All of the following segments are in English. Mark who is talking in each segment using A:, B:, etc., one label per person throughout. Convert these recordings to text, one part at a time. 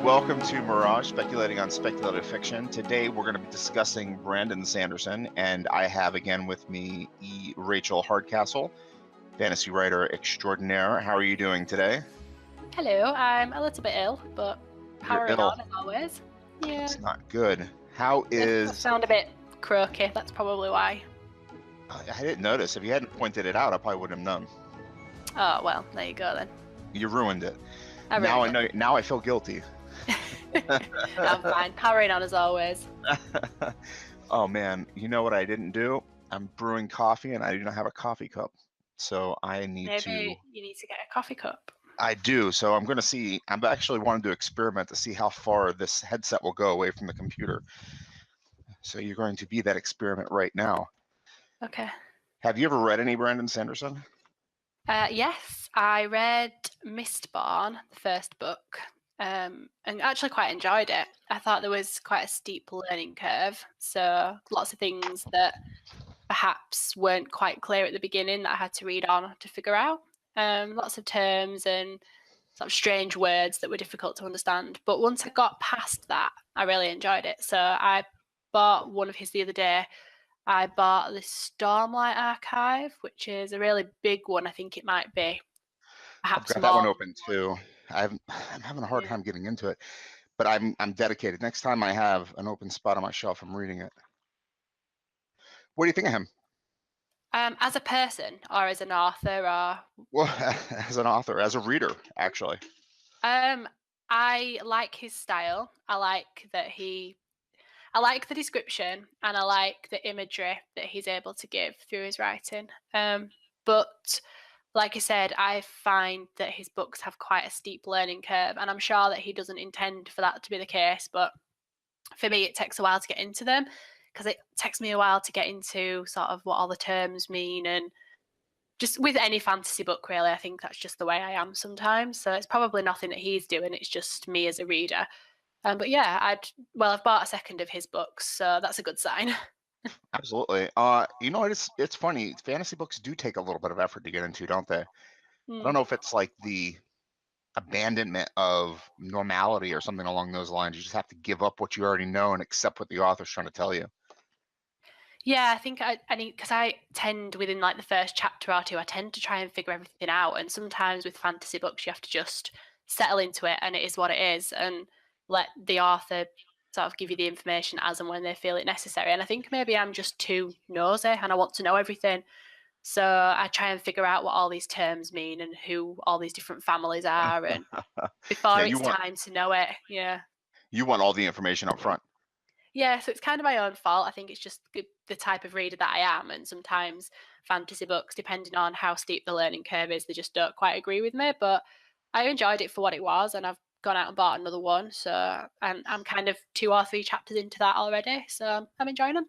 A: welcome to Mirage, speculating on speculative fiction. Today we're going to be discussing Brandon Sanderson, and I have again with me Rachael Hardcastle, fantasy writer extraordinaire. How are you doing today?
B: Hello, I'm a little bit ill, but powering
A: You're ill.
B: on as always. Yeah.
A: That's not good. How
B: I
A: is...
B: sound a bit croaky, that's probably why.
A: I didn't notice. If you hadn't pointed it out, I probably wouldn't have known.
B: Oh, well, there you go then.
A: You ruined it.
B: I
A: Now I
B: ruined
A: know. Now I feel guilty.
B: I'm fine. Powering on as always.
A: Oh man, you know what I didn't do? I'm brewing coffee and I do not have a coffee cup. So I need to...
B: Maybe you need to get a coffee cup.
A: I do. So I'm going to see. I'm actually wanting to experiment to see how far this headset will go away from the computer. So you're going to be that experiment right now.
B: Okay.
A: Have you ever read any Brandon Sanderson?
B: Yes, I read Mistborn, the first book, and actually quite enjoyed it. I thought there was quite a steep learning curve, so lots of things that perhaps weren't quite clear at the beginning that I had to read on to figure out. Lots of terms and sort of strange words that were difficult to understand. But once I got past that, I really enjoyed it. So I bought one of his the other day. I bought the Stormlight Archive, which is a really big one. I think it might be. Perhaps
A: I've got that one
B: more.
A: open too. I'm having a hard time getting into it, but I'm dedicated. Next time I have an open spot on my shelf, I'm reading it. What do you think of him?
B: As a person or as an author or
A: Well, as an author, as a reader, actually.
B: I like his style. I like the description and I like the imagery that he's able to give through his writing. But like I said, I find that his books have quite a steep learning curve, and I'm sure that he doesn't intend for that to be the case. But for me, it takes a while to get into them because it takes me a while to get into sort of what all the terms mean, and just with any fantasy book, really, I think that's just the way I am sometimes. So it's probably nothing that he's doing; it's just me as a reader. But yeah, I've bought a second of his books, so that's a good sign.
A: Absolutely. You know, it's funny. Fantasy books do take a little bit of effort to get into, don't they? I don't know if it's like the abandonment of normality or something along those lines. You just have to give up what you already know and accept what the author's trying to tell you.
B: Yeah, I think I need, because I tend within like the first chapter or two, I tend to try and figure everything out. And sometimes with fantasy books, you have to just settle into it, and it is what it is, and let the author sort of give you the information as and when they feel it necessary. And I think maybe I'm just too nosy and I want to know everything. So I try and figure out what all these terms mean and who all these different families are, and
A: Yeah,
B: before it's time to know it. Yeah.
A: you want all the information up front.
B: Yeah, so it's kind of my own fault. I think it's just the type of reader that I am, and sometimes fantasy books, depending on how steep the learning curve is, they just don't quite agree with me. But I enjoyed it for what it was, and I've gone out and bought another one. So I'm kind of 2 or 3 chapters into that already. So I'm enjoying them.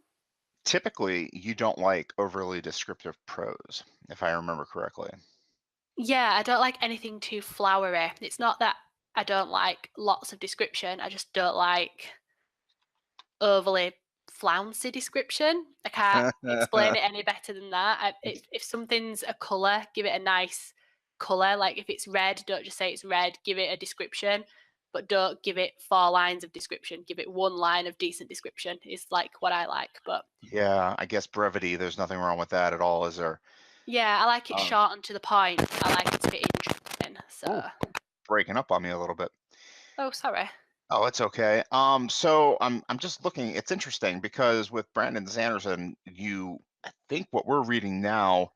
A: Typically, you don't like overly descriptive prose, if I remember correctly.
B: Yeah, I don't like anything too flowery. It's not that I don't like lots of description. I just don't like overly flouncy description. I can't explain it any better than that. If something's a colour, give it a nice colour. Like if it's red, don't just say it's red. Give it a description, but don't give it 4 lines of description. Give it 1 line of decent description. Is like what I like. But
A: Yeah, I guess brevity, there's nothing wrong with that at all, is there?
B: yeah, I like it short and to the point. I like it to be interesting. So,
A: breaking up on me a little bit.
B: oh, sorry.
A: Oh, it's okay. So I'm just looking. It's interesting because with Brandon Sanderson, I think what we're reading now,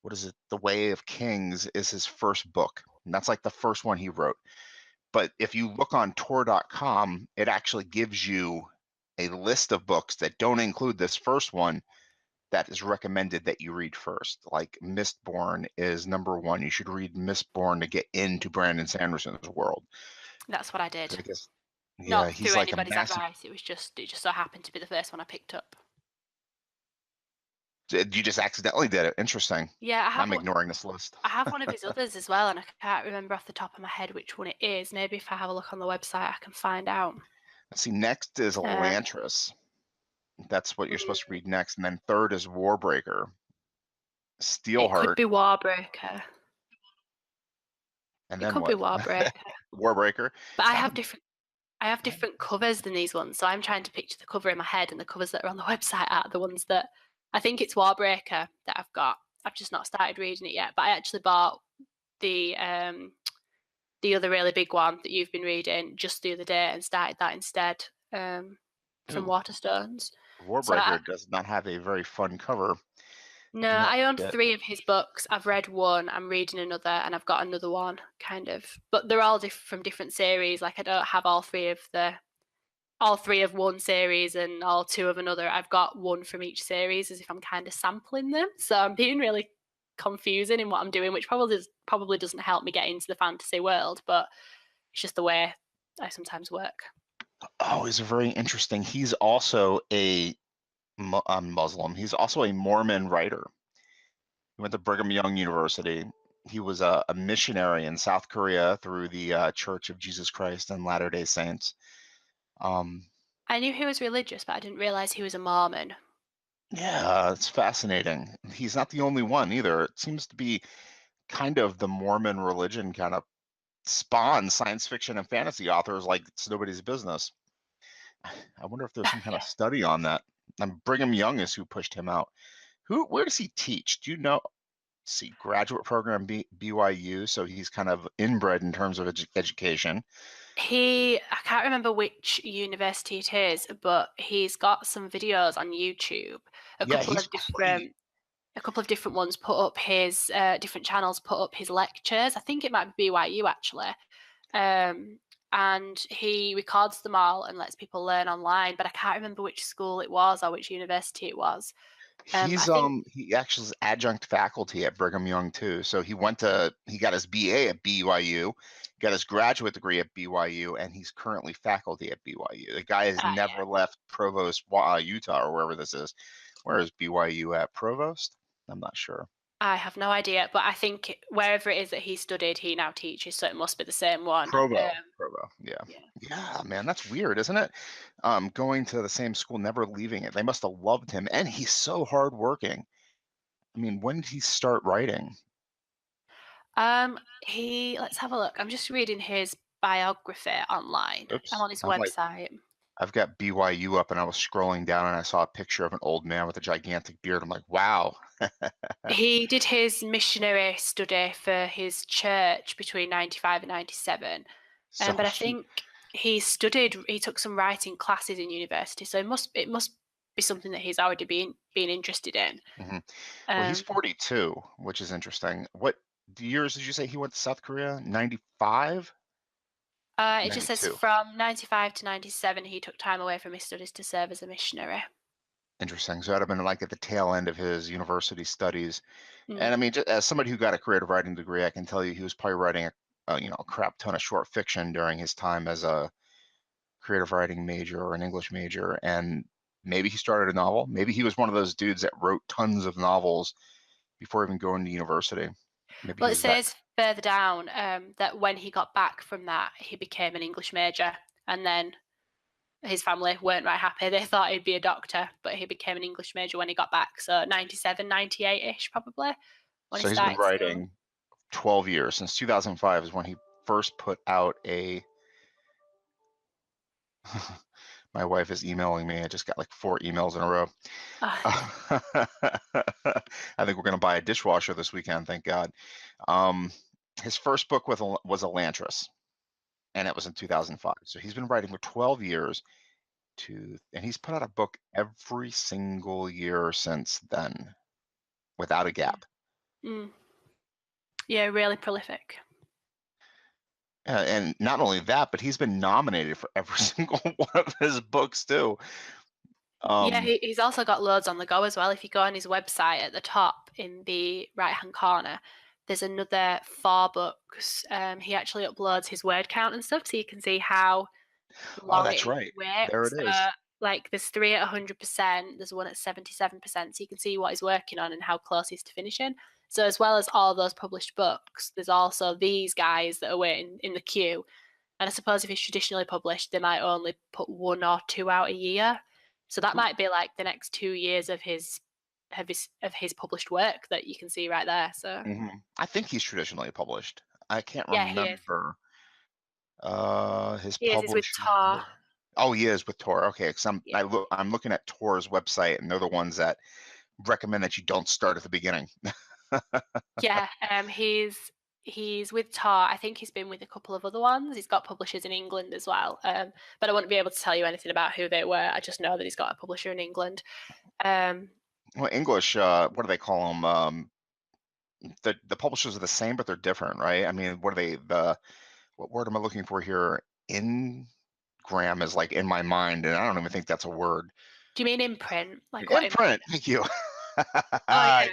A: what is it? The Way of Kings is his first book, and that's like the first one he wrote. But if you look on Tor.com, it actually gives you a list of books that don't include this first one that is recommended that you read first. Like Mistborn is #1. You should read Mistborn to get into Brandon Sanderson's world.
B: That's what I did.
A: So I guess, yeah,
B: Not
A: he's
B: through
A: like a
B: anybody's
A: massive...
B: advice. It just so happened to be the first one I picked up.
A: You just accidentally did it. Interesting.
B: Yeah,
A: I'm ignoring this list.
B: I have one of his others as well, and I can't remember off the top of my head which one it is. Maybe if I have a look on the website, I can find out.
A: Let's see. Next is Elantris. That's what you're supposed to read next, and then third is Warbreaker. Steelheart.
B: It could be Warbreaker.
A: And
B: It
A: then
B: could
A: what?
B: be Warbreaker.
A: Warbreaker.
B: But I have different I have different covers than these ones, so I'm trying to picture the cover in my head, and the covers that are on the website are the ones that I think it's Warbreaker that I've got. I've just not started reading it yet, but I actually bought the other really big one that you've been reading just the other day and started that instead, from
A: Ooh,
B: Waterstones. So
A: Warbreaker does not have a very fun cover. I
B: no,
A: do not
B: I own
A: like it.
B: 3 of his books. I've read one, I'm reading another, and I've got another one, kind of. But they're all from different series. Like I don't have all 3 of one series and all 2 of another. I've got one from each series as if I'm kind of sampling them. So I'm being really confusing in what I'm doing, which probably doesn't help me get into the fantasy world, but it's just the way I sometimes work.
A: Oh, he's very interesting. He's also a Muslim. He's also a Mormon writer. He went to Brigham Young University. He was a missionary in South Korea through the Church of Jesus Christ and Latter-day Saints. Um,
B: I knew he was religious, but I didn't realize he was a Mormon.
A: yeah, it's fascinating. He's not the only one either. It seems to be kind of the Mormon religion kind of spawns science fiction and fantasy authors like it's nobody's business. I wonder if there's some kind of
B: Yeah.
A: study on that. And Brigham Young is who pushed him out. Where does he teach? Do you know? See, graduate program BYU, so he's kind of inbred in terms of education.
B: I can't remember which university it is, but he's got some videos on YouTube. A
A: Yeah,
B: couple
A: he's
B: of
A: great.
B: different a couple of different ones put up his different channels put up his lectures. I think it might be BYU actually. Um, and he records them all and lets people learn online, but I can't remember which school it was or which university it was. I think
A: He actually is adjunct faculty at Brigham Young too. So he got his BA at BYU, got his graduate degree at BYU, and he's currently faculty at BYU. The guy has
B: yeah,
A: never left Provost, Utah, or wherever this is. Where is BYU at? Provost? I'm not sure.
B: I have no idea, but I think wherever it is that he studied, he now teaches, so it must be the same one.
A: Provo. Yeah.
B: Yeah.
A: Yeah, man, that's weird, isn't it? Going to the same school, never leaving it. They must have loved him, and he's so hardworking. I mean, when did he start writing?
B: Let's have a look. I'm just reading his biography online. I'm
A: Oops.
B: on his website.
A: I've got BYU up and I was scrolling down and I saw a picture of an old man with a gigantic beard. I'm like, wow.
B: He did his missionary study for his church between 95 and 97.
A: So
B: But I think he took some writing classes in university, so it must be something that he's already been interested in.
A: mhm. Well, he's
B: Um,
A: 42, which is interesting. What years did you say he went to South Korea? 95?
B: it just says
A: 92.
B: from 95 to 97, he took time away from his studies to serve as a missionary.
A: Interesting. So that'd have been like at the tail end of his university studies. And
B: Mm.
A: I mean, just as somebody who got a creative writing degree, I can tell you he was probably writing a crap ton of short fiction during his time as a creative writing major or an English major. And maybe he started a novel. Maybe he was one of those dudes that wrote tons of novels before even going to university. Maybe he
B: Well, it
A: was that.
B: says further down that when he got back from that, he became an English major, and then his family weren't right happy. They thought he'd be a doctor, but he became an English major when he got back. So 97, 98-ish probably when he
A: So he's been
B: started school.
A: writing 12 years. Since 2005 is when he first put out a. My wife is emailing me. I just got like 4 emails in a row.
B: Ah,
A: I think we're going to buy a dishwasher this weekend, thank God. Um, his first book was Elantris, and it was in 2005. So he's been writing for 12 years and he's put out a book every single year since then, without a gap.
B: mm. Yeah, really prolific.
A: And not only that, but he's been nominated for every single one of his books too.
B: Yeah,
A: Um,
B: he's also got loads on the go as well. If you go on his website at the top in the right hand corner, there's another 4 books. He actually uploads his word count and stuff, so you can see how
A: oh,
B: long it
A: that's
B: is
A: right.
B: to wait.
A: There it is.
B: Like there's 3 at 100%, there's one at 77%, so you can see what he's working on and how close he's to finishing. So as well as all those published books, there's also these guys that are waiting in the queue. And I suppose if he's traditionally published, they might only put 1 or 2 out a year. So that might be like the next 2 years of his published work that you can see right there. So
A: I think he's traditionally published. I can't
B: yeah, he is.
A: remember. His
B: He is. He's with
A: publisher.
B: Tar.
A: Oh, he is with Tor. Okay, because
B: Yeah.
A: I'm looking at Tor's website, and they're the ones that recommend that you don't start at the beginning.
B: Yeah. He's with Tar. I think he's been with a couple of other ones. He's got publishers in England as well. But I wouldn't be able to tell you anything about who they were. I just know that he's got a publisher in England. Um,
A: Well, English, what do they call them? The publishers are the same, but they're different, right? I mean, what are they? What word am I looking for here? Ingram is like in my mind, and I don't even think that's a word.
B: do you mean imprint? Like what imprint?
A: Imprint. Thank you.
B: Oh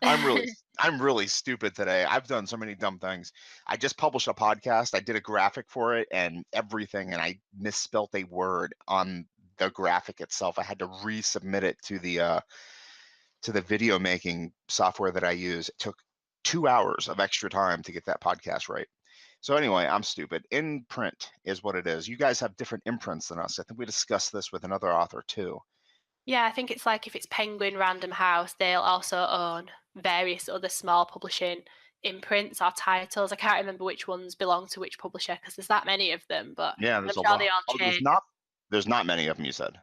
A: I'm really
B: yeah.
A: I'm really stupid today. I've done so many dumb things. I just published a podcast. I did a graphic for it and everything, and I misspelt a word on the graphic itself. I had to resubmit it to the video making software that I use. It took 2 hours of extra time to get that podcast right. So anyway, I'm stupid. Imprint is what it is. You guys have different imprints than us. I think we discussed this with another author too.
B: Yeah, I think it's like if it's Penguin Random House, they'll also own various other small publishing imprints or titles. I can't remember which ones belong to which publisher because there's that many of them, but
A: Yeah,
B: I'm
A: there's a
B: sure they
A: lot.
B: all
A: Oh,
B: change.
A: there's not many of them, you said.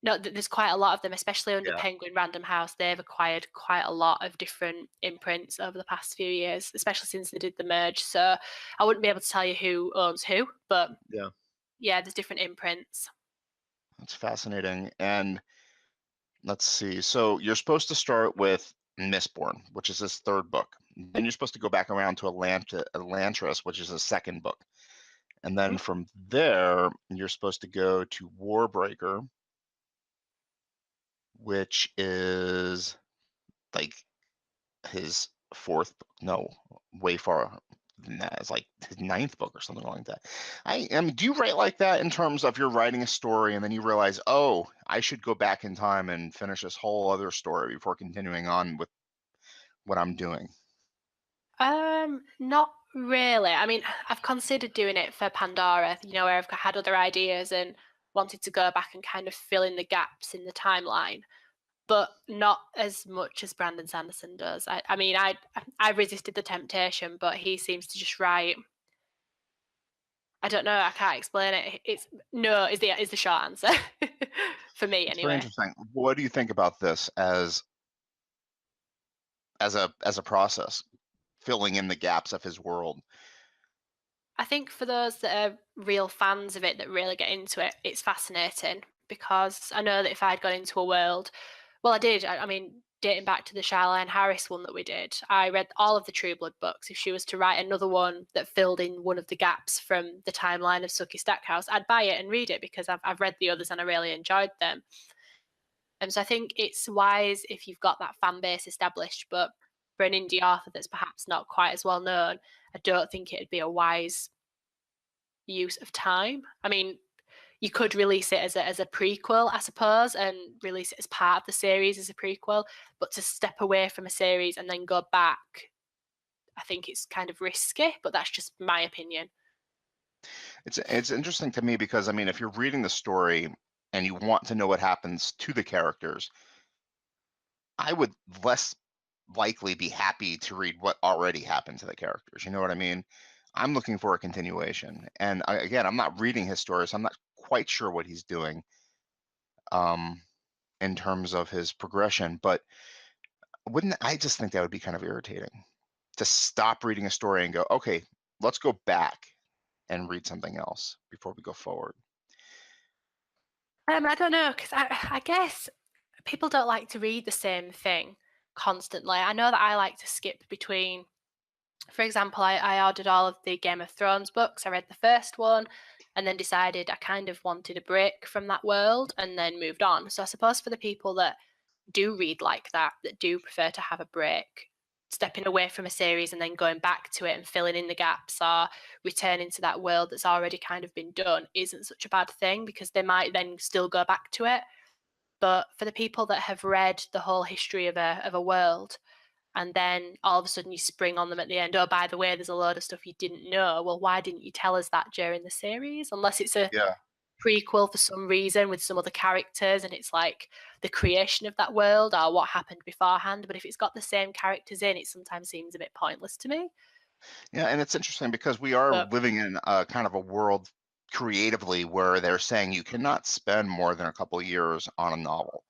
B: No, there's quite a lot of them, especially under
A: Yeah.
B: Penguin Random House. They've acquired quite a lot of different imprints over the past few years, especially since they did the merge. So I wouldn't be able to tell you who owns who, but
A: Yeah.
B: yeah, there's different imprints.
A: That's fascinating. And let's see. So you're supposed to start with Mistborn, which is his third book. Then you're supposed to go back around to Elantris, which is his second book. And then
B: Mhm.
A: from there, you're supposed to go to Warbreaker, which is like his fourth book. No, way far than that. It's like his ninth book or something like that. I am. Do you write like that in terms of you're writing a story and then you realize, oh, I should go back in time and finish this whole other story before continuing on with what I'm doing?
B: Not really. I mean, I've considered doing it for Pandora, where I've had other ideas and wanted to go back and kind of fill in the gaps in the timeline, but not as much as Brandon Sanderson does. I mean, I resisted the temptation, but he seems to just write. I don't know. I can't explain it. It's no is the short answer for me
A: It's very
B: anyway.
A: interesting. What do you think about this as a process, filling in the gaps of his world?
B: I think for those that are real fans of it that really get into it, it's fascinating because I know that if I'd gone into a world, well, I did. I mean, dating back to the Charlene Harris one that we did, I read all of the True Blood books. If she was to write another one that filled in one of the gaps from the timeline of Sookie Stackhouse, I'd buy it and read it because I've read the others and I really enjoyed them. And so I think it's wise if you've got that fan base established, but for an indie author that's perhaps not quite as well known, I don't think it'd be a wise use of time. I mean, you could release it as a prequel, I suppose, and release it as part of the series as a prequel. But to step away from a series and then go back, I think it's kind of risky. But that's just my opinion.
A: It's interesting to me because I mean, if you're reading the story and you want to know what happens to the characters, I would less likely be happy to read what already happened to the characters. You know what I mean? I'm looking for a continuation. And again, I'm not reading his story, so I'm not quite sure what he's doing um, in terms of his progression. But wouldn't I just think that would be kind of irritating to stop reading a story and go, okay, let's go back and read something else before we go forward.
B: I don't know because I guess people don't like to read the same thing constantly. I know that I like to skip between. For example, I ordered all of the Game of Thrones books. I read the first one and then decided I kind of wanted a break from that world and then moved on. So I suppose for the people that do read like that do prefer to have a break, stepping away from a series and then going back to it and filling in the gaps or returning to that world that's already kind of been done isn't such a bad thing because they might then still go back to it. But for the people that have read the whole history of a world and then all of a sudden you spring on them at the end, oh, by the way, there's a load of stuff you didn't know. Well, why didn't you tell us that during the series? Unless it's a
A: Yeah.
B: prequel for some reason with some other characters and it's like the creation of that world or what happened beforehand. But if it's got the same characters in, it sometimes seems a bit pointless to me.
A: Yeah, and it's interesting because we are
B: But
A: living in a kind of a world creatively where they're saying you cannot spend more than a couple of years on a novel.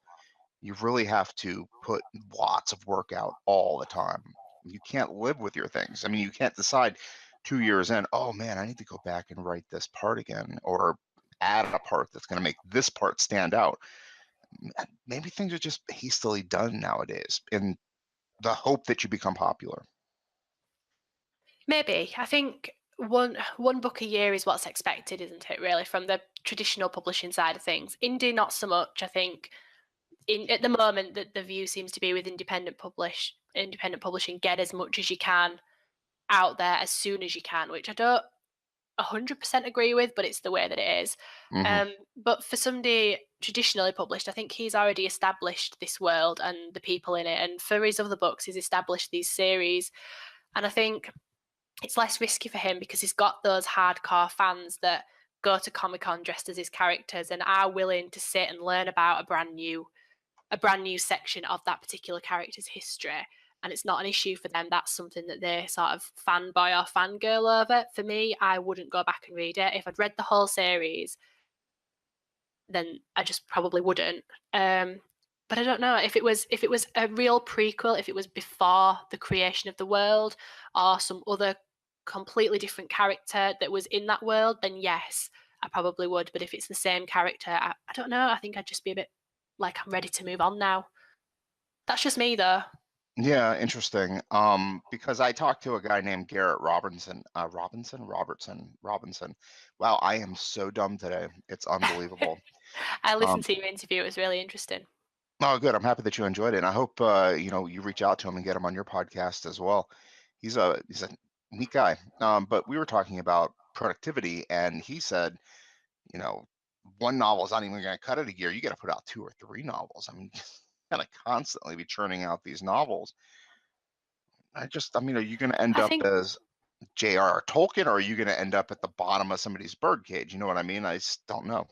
A: You really have to put lots of work out all the time. You can't live with your things. I mean, you can't decide 2 years in, oh man, I need to go back and write this part again, or add a part that's going to make this part stand out. Maybe things are just hastily done nowadays in the hope that you become popular.
B: maybe I think one book a year is what's expected, isn't it? Really, from the traditional publishing side of things. Indie, not so much. I think at the moment that the view seems to be with independent publishing, get as much as you can out there as soon as you can, which I don't 100% agree with, but it's the way that it is.
A: Hmm.
B: But for somebody traditionally published, I think he's already established this world and the people in it. And for his other books, he's established these series. And I think it's less risky for him because he's got those hardcore fans that go to Comic Con dressed as his characters and are willing to sit and learn about a brand new section of that particular character's history, and it's not an issue for them. That's something that they sort of fanboy or fangirl over. For me, I wouldn't go back and read it. If I'd read the whole series, then I just probably wouldn't. But I don't know if it was a real prequel, if it was before the creation of the world, or some other completely different character that was in that world, then yes, I probably would. But if it's the same character, I don't know. I think I'd just be a bit like I'm ready to move on now. That's just me, though.
A: Yeah, interesting. Because I talked to a guy named Garrett Robinson. Wow, I am so dumb today. It's unbelievable.
B: I
A: Um,
B: listened to your interview. It was really interesting.
A: oh, good. I'm happy that you enjoyed it. And I hope you reach out to him and get him on your podcast as well. He's a neat guy. But we were talking about productivity, and he said, you know, one novel is not even going to cut it a year. You got to put out two or three novels. I mean, got to constantly be churning out these novels. I mean, are you going to end
B: I
A: up
B: think,
A: as J.R.R. Tolkien, or are you going to end up at the bottom of somebody's birdcage? You know what I mean? I just don't know.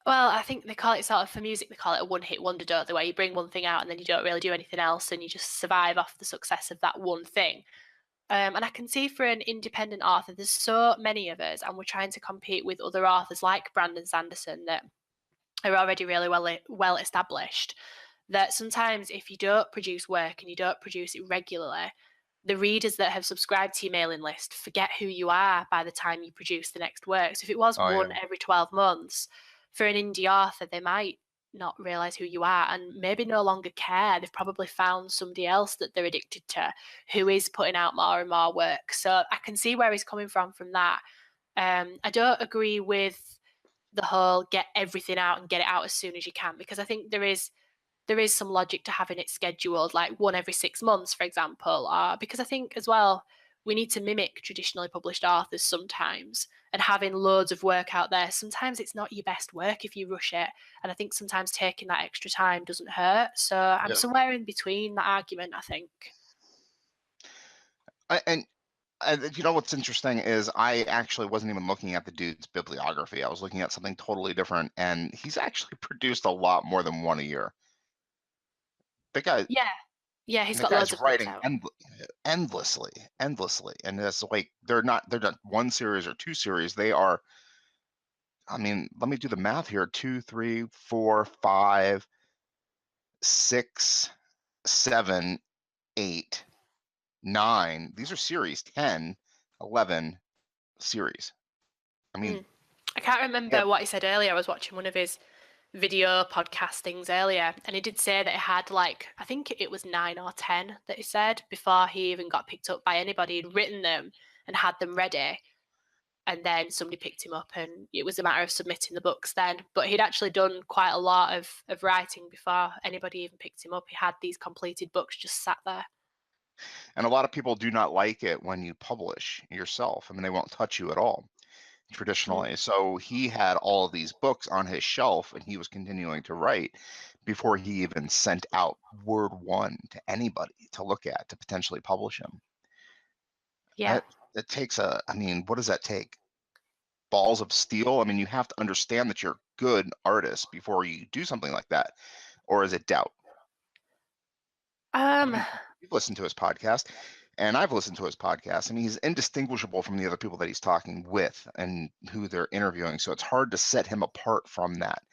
B: well, I think they call it sort of for music, they call it a one hit wonder, don't they? Where you bring one thing out and then you don't really do anything else and you just survive off the success of that one thing. And I can see for an independent author, there's so many of us, and we're trying to compete with other authors like Brandon Sanderson that are already really well established. That sometimes if you don't produce work and you don't produce it regularly, the readers that have subscribed to your mailing list forget who you are by the time you produce the next work. So if it was
A: Oh yeah.
B: one every 12 months, for an indie author, they might not realize who you are and maybe no longer care. They've probably found somebody else that they're addicted to who is putting out more and more work. So I can see where he's coming from that. I don't agree with the whole get everything out and get it out as soon as you can, because I think there is some logic to having it scheduled, like one every 6 months, for example. Because I think as well, we need to mimic traditionally published authors sometimes, and having loads of work out there, sometimes it's not your best work if you rush it. And I think sometimes taking that extra time doesn't hurt. So I'm
A: Yeah.
B: somewhere in between that argument, I think.
A: And you know what's interesting is I actually wasn't even looking at the dude's bibliography. I was looking at something totally different, and he's actually produced a lot more than one a year. The guy,
B: Yeah. Yeah, he's
A: the
B: got loads
A: guy's
B: of books
A: writing
B: out.
A: endlessly, and it's like they're not one series or two series. They are. I mean, let me do the math here: two, three, four, five, six, seven, eight, nine. These are series 10, 11 series. I mean,
B: Mm. I can't
A: yeah,
B: remember what he said earlier. I was watching one of his video podcast things earlier, and he did say that he had like, I think it was 9 or 10 that he said before he even got picked up by anybody. He'd written them and had them ready, and then somebody picked him up, and it was a matter of submitting the books then. But he'd actually done quite a lot of writing before anybody even picked him up. He had these completed books just sat there.
A: and a lot of people do not like it when you publish yourself. I mean, they won't touch you at all
B: Mm.
A: traditionally. So he had all of these books on his shelf, and he was continuing to write before he even sent out word one to anybody to look at to potentially publish him.
B: Yeah.
A: That it takes I mean, what does that take? Balls of steel? I mean, you have to understand that you're a good artist before you do something like that. Or is it doubt? I
B: Um,
A: mean, you've listened to his podcast. And I've listened to his podcast. I mean, he's indistinguishable from the other people that he's talking with and who they're interviewing. So it's hard to set him apart from that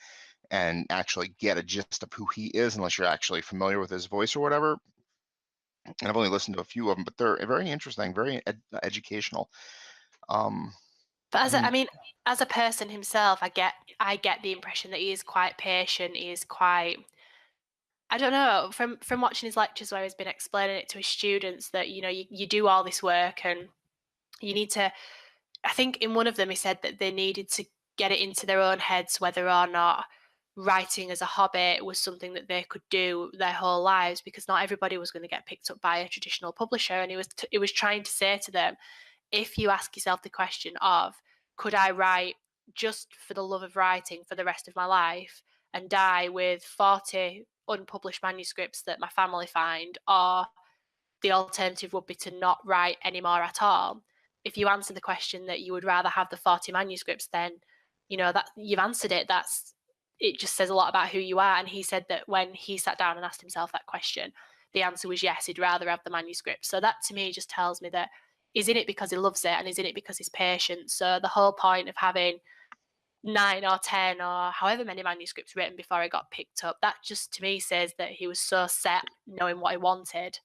A: and actually get a gist of who he is unless you're actually familiar with his voice or whatever. And I've only listened to a few of them, but they're very interesting, very educational. Um,
B: But
A: I mean,
B: I mean, as a person himself, I get the impression that he is quite patient. He is quite, I don't know, from watching his lectures where he's been explaining it to his students that you do all this work and you need to. I think in one of them he said that they needed to get it into their own heads whether or not writing as a hobby was something that they could do their whole lives, because not everybody was going to get picked up by a traditional publisher, and he was trying to say to them, if you ask yourself the question of, could I write just for the love of writing for the rest of my life and die with 40 unpublished manuscripts that my family find, or the alternative would be to not write anymore at all. If you answer the question that you would rather have the 40 manuscripts, then that you've answered it. It just says a lot about who you are. And he said that when he sat down and asked himself that question, the answer was yes, he'd rather have the manuscript. So that to me just tells me that he's in it because he loves it and he's in it because he's patient. So the whole point of having 9 or 10 or however many manuscripts written before he got picked up, that just to me says that he was so set knowing what he wanted.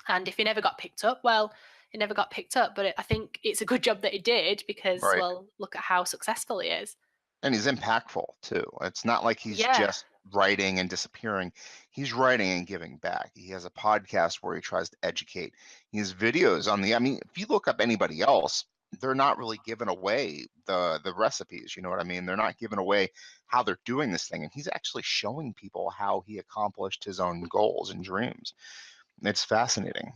B: And if he never got picked up, well, he never got picked up. But I think it's a good job that he did because,
A: right.
B: well, look at how successful he is.
A: And he's impactful too. It's not like he's
B: Yeah,
A: just writing and disappearing. He's writing and giving back. He has a podcast where he tries to educate. He has videos on I mean, if you look up anybody else, they're not really giving away the recipes. You know what I mean? They're not giving away how they're doing this thing. And he's actually showing people how he accomplished his own goals and dreams. It's fascinating.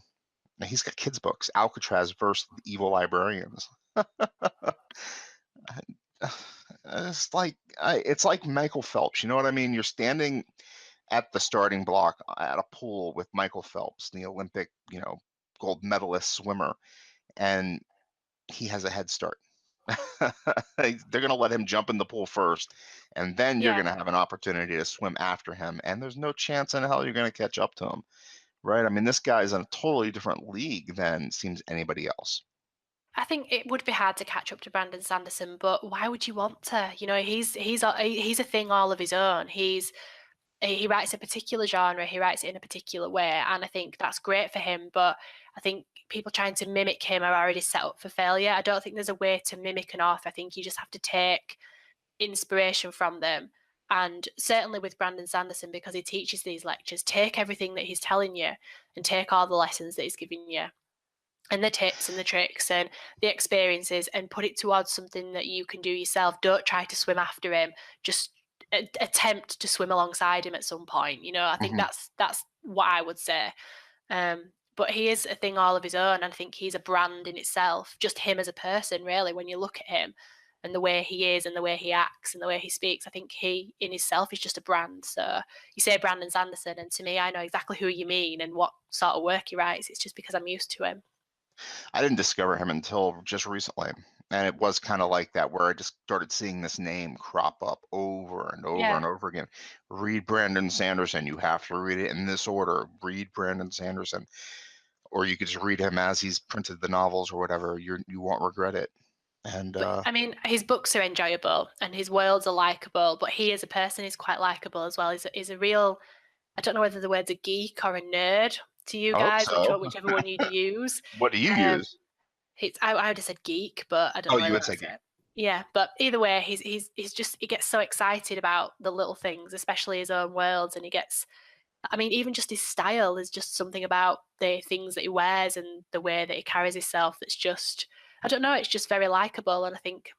A: And he's got kids' books, Alcatraz versus the Evil Librarians. It's like Michael Phelps. You know what I mean? You're standing at the starting block at a pool with Michael Phelps, the Olympic, gold medalist swimmer, and he has a head start. They're going to let him jump in the pool first, and then you're
B: yeah.
A: going to have an opportunity to swim after him, and there's no chance in hell you're going to catch up to him, right? I mean, this guy's in a totally different league than seems anybody else.
B: I think it would be hard to catch up to Brandon Sanderson, but why would you want to? He's a thing all of his own. He writes a particular genre, he writes it in a particular way, and I think that's great for him. But I think people trying to mimic him are already set up for failure. I don't think there's a way to mimic an author. I think you just have to take inspiration from them. And certainly with Brandon Sanderson, because he teaches these lectures, take everything that he's telling you and take all the lessons that he's giving you and the tips and the tricks and the experiences and put it towards something that you can do yourself. Don't try to swim after him. Just attempt to swim alongside him at some point. I think
A: Mhm.
B: that's what I would say. But he is a thing all of his own, and I think he's a brand in itself. Just him as a person, really. When you look at him and the way he is and the way he acts and the way he speaks, I think he in himself is just a brand. So you say Brandon Sanderson, and to me, I know exactly who you mean and what sort of work he writes. It's just because I'm used to him.
A: I didn't discover him until just recently. And it was kind of like that, where I just started seeing this name crop up over and over
B: Yeah.
A: and over again. Read Brandon Sanderson. You have to read it in this order. Read Brandon Sanderson. Or you could just read him as he's printed the novels or whatever. You won't regret it. And
B: But I mean, his books are enjoyable and his worlds are likable, but he as a person is quite likable as well. He's a real, I don't know whether the word's a geek or a nerd to you
A: I hope
B: guys,
A: so.
B: whichever one you'd use.
A: What do you
B: Um,
A: use?
B: I would have said geek, but I don't
A: Oh,
B: know
A: you
B: whether
A: would say
B: that's
A: geek.
B: it. Yeah, but either way, he's just he gets so excited about the little things, especially his own worlds, and he gets. I mean, even just his style is just something about the things that he wears and the way that he carries himself that's just. I don't know. It's just very likable, and I think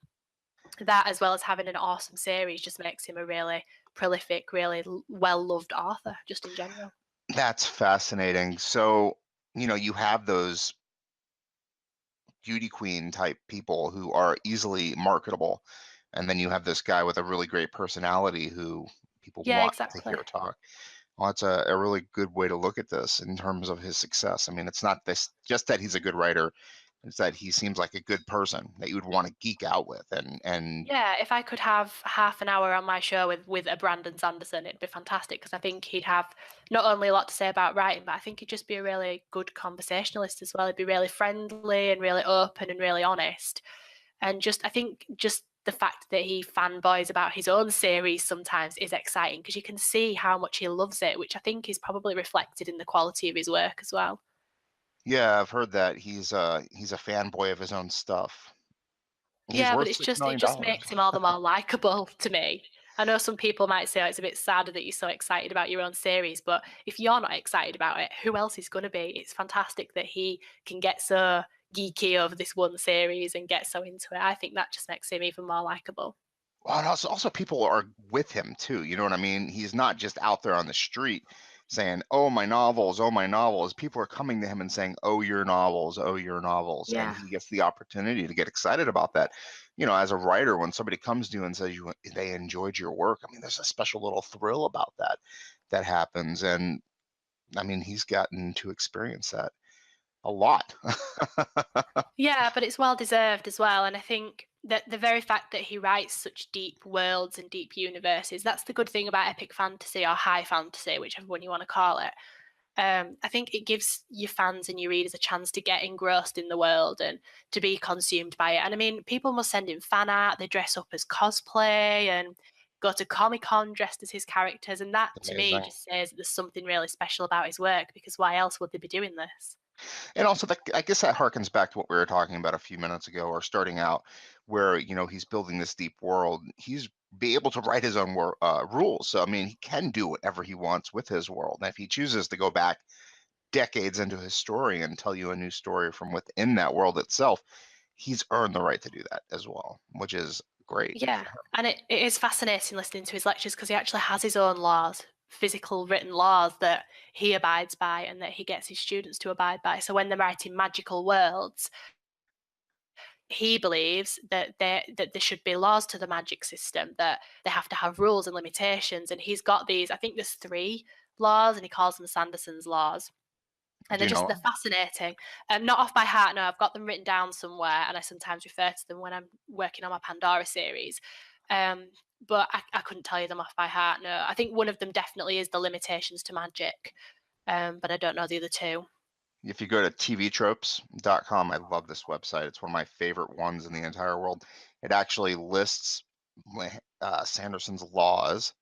B: that, as well as having an awesome series, just makes him a really prolific, really well loved author, just in general.
A: That's fascinating. So, you have those beauty queen type people who are easily marketable. And then you have this guy with a really great personality who people
B: Yeah,
A: want to
B: exactly.
A: hear talk. Well, that's a really good way to look at this in terms of his success. I mean, it's not this just that he's a good writer. is that he seems like a good person that you would want to geek out with, and
B: Yeah, if I could have half an hour on my show with a Brandon Sanderson, it'd be fantastic because I think he'd have not only a lot to say about writing, but I think he'd just be a really good conversationalist as well. He'd be really friendly and really open and really honest. And just I think just the fact that he fanboys about his own series sometimes is exciting because you can see how much he loves it, which I think is probably reflected in the quality of his work as well.
A: yeah, I've heard that he's a fanboy of his own stuff. He's
B: Yeah, but
A: worth
B: it's
A: $6
B: just it
A: million.
B: just makes him all the more likable to me. I know some people might say, "Oh, it's a bit sad that you're so excited about your own series," but if you're not excited about it, who else is going to be? It's fantastic that he can get so geeky over this one series and get so into it. I think that just makes him even more likable.
A: Well, and also people are with him too. You know what I mean? He's not just out there on the street saying, "Oh, my novels, oh, my novels." People are coming to him and saying, "Oh, your novels, oh, your novels," and
B: Yeah.
A: he gets the opportunity to get excited about that. You know, as a writer, when somebody comes to you and says they enjoyed your work, I mean, there's a special little thrill about that happens, and I mean, he's gotten to experience that a lot.
B: Yeah, but it's well deserved as well. And I think that the very fact that he writes such deep worlds and deep universes, that's the good thing about epic fantasy or high fantasy, whichever one you want to call it. I think it gives your fans and your readers a chance to get engrossed in the world and to be consumed by it. And I mean, people must send in fan art, they dress up as cosplay and go to Comic Con dressed as his characters. And that to me
A: Amazing.
B: just says that there's something really special about his work because why else would they be doing this?
A: And also, I guess that harkens back to what we were talking about a few minutes ago, or starting out, where he's building this deep world. He's be able to write his own rules. So I mean, he can do whatever he wants with his world. And if he chooses to go back decades into his story and tell you a new story from within that world itself, he's earned the right to do that as well, which is great
B: Yeah,
A: for him.
B: and it is fascinating listening to his lectures because he actually has his own laws, physical written laws that he abides by and that he gets his students to abide by. So when they're writing magical worlds, he believes that there should be laws to the magic system, that they have to have rules and limitations. And he's got these, I think there's three laws, and he calls them Sanderson's laws. And
A: Do you know
B: they're
A: him?
B: fascinating. Not off by heart, no. I've got them written down somewhere, and I sometimes refer to them when I'm working on my Pandora series. Um, but I couldn't tell you them off by heart. No, I think one of them definitely is the limitations to magic, but I don't know the other two.
A: If you go to tvtropes.com, I love this website. It's one of my favorite ones in the entire world. It actually lists Sanderson's laws.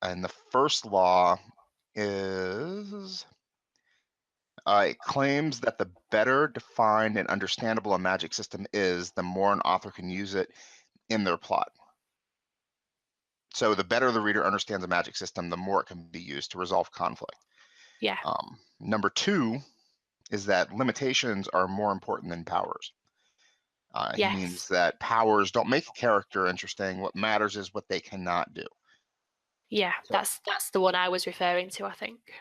A: And the first law is it claims that the better defined and understandable a magic system is, the more an author can use it in their plot. So the better the reader understands a magic system, the more it can be used to resolve conflict.
B: Yeah,
A: Number two is that limitations are more important than powers. He means
B: yes,
A: that powers don't make a character interesting. What matters is what they cannot do.
B: yeah.
A: So,
B: That's the one I was referring to. I think.